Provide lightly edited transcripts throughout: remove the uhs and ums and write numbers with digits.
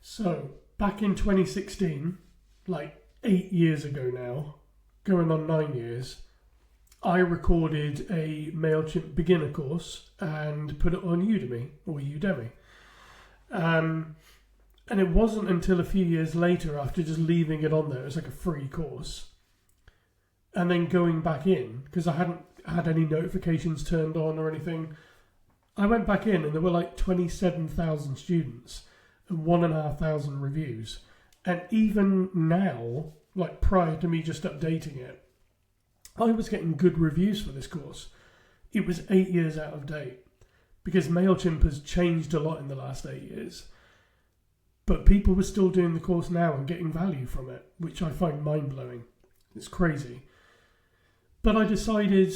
So, back in 2016, like 8 years ago now, going on 9 years, I recorded a Mailchimp beginner course and put it on Udemy or Udemy. And it wasn't until a few years later, after just leaving it on there as like a free course, and then going back in, because I hadn't had any notifications turned on or anything, I went back in and there were like 27,000 students and 1,500 reviews. And even now, like prior to me just updating it, I was getting good reviews for this course. It was 8 years out of date, because Mailchimp has changed a lot in the last 8 years. But people were still doing the course now and getting value from it, which I find mind-blowing. It's crazy. But I decided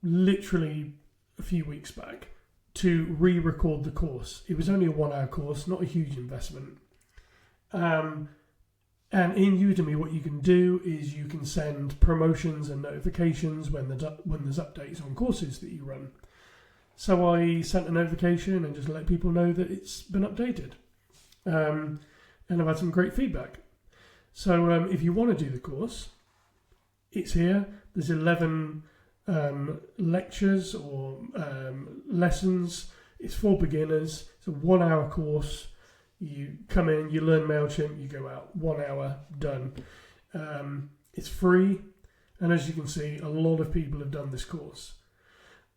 literally a few weeks back to re-record the course. It was only a 1 hour course, not a huge investment. And in Udemy, what you can do is you can send promotions and notifications when there's updates on courses that you run. So I sent a notification and just let people know that it's been updated. And I've had some great feedback. So if you want to do the course, it's here. There's 11 lectures or lessons. It's for beginners. It's a 1 hour course. You come in, you learn Mailchimp, you go out. 1 hour, done. It's free. And as you can see, a lot of people have done this course.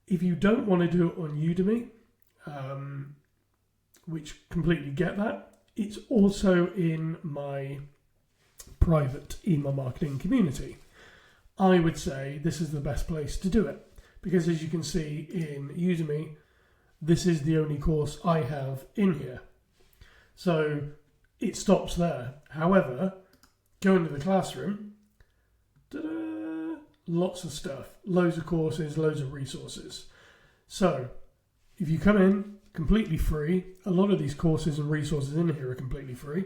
If you don't want to do it on Udemy, which completely get that, it's also in my private email marketing community. I would say this is the best place to do it, because as you can see in Udemy, this is the only course I have in here. So it stops there. However, go into the classroom, lots of stuff, loads of courses, loads of resources. So if you come in, completely free. A lot of these courses and resources in here are completely free.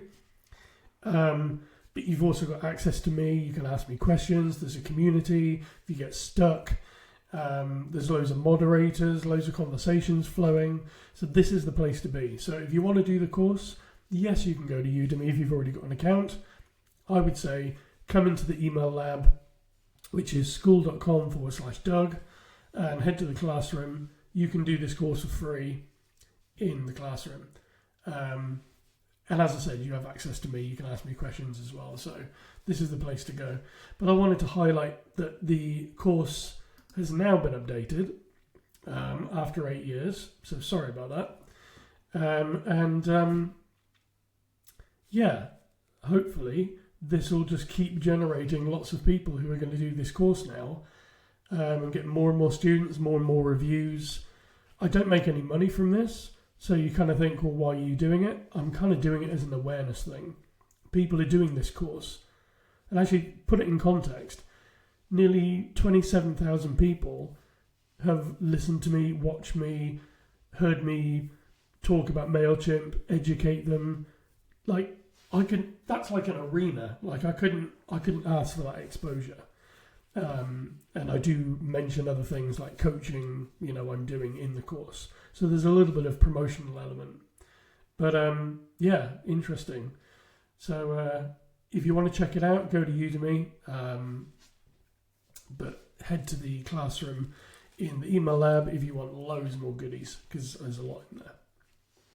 But you've also got access to me. You can ask me questions. There's a community. If you get stuck, there's loads of moderators, loads of conversations flowing. So this is the place to be. So if you want to do the course, yes, you can go to Udemy if you've already got an account. I would say come into the email lab, which is school.com/Doug, and head to the classroom. You can do this course for free in the classroom. And as I said, you have access to me. You can ask me questions as well. So this is the place to go. But I wanted to highlight that the course has now been updated after 8 years. So sorry about that. Yeah, hopefully this will just keep generating lots of people who are going to do this course now, and get more and more students, more and more reviews. I don't make any money from this. So you kind of think, well, why are you doing it? I'm kind of doing it as an awareness thing. People are doing this course. And actually, put it in context, nearly 27,000 people have listened to me, watched me, heard me talk about Mailchimp, educate them. Like, that's like an arena. Like, I couldn't ask for that exposure. And I do mention other things like coaching, I'm doing in the course. So there's a little bit of promotional element. But yeah, interesting. So if you want to check it out, go to Udemy. But head to the classroom in the email lab if you want loads more goodies, because there's a lot in there.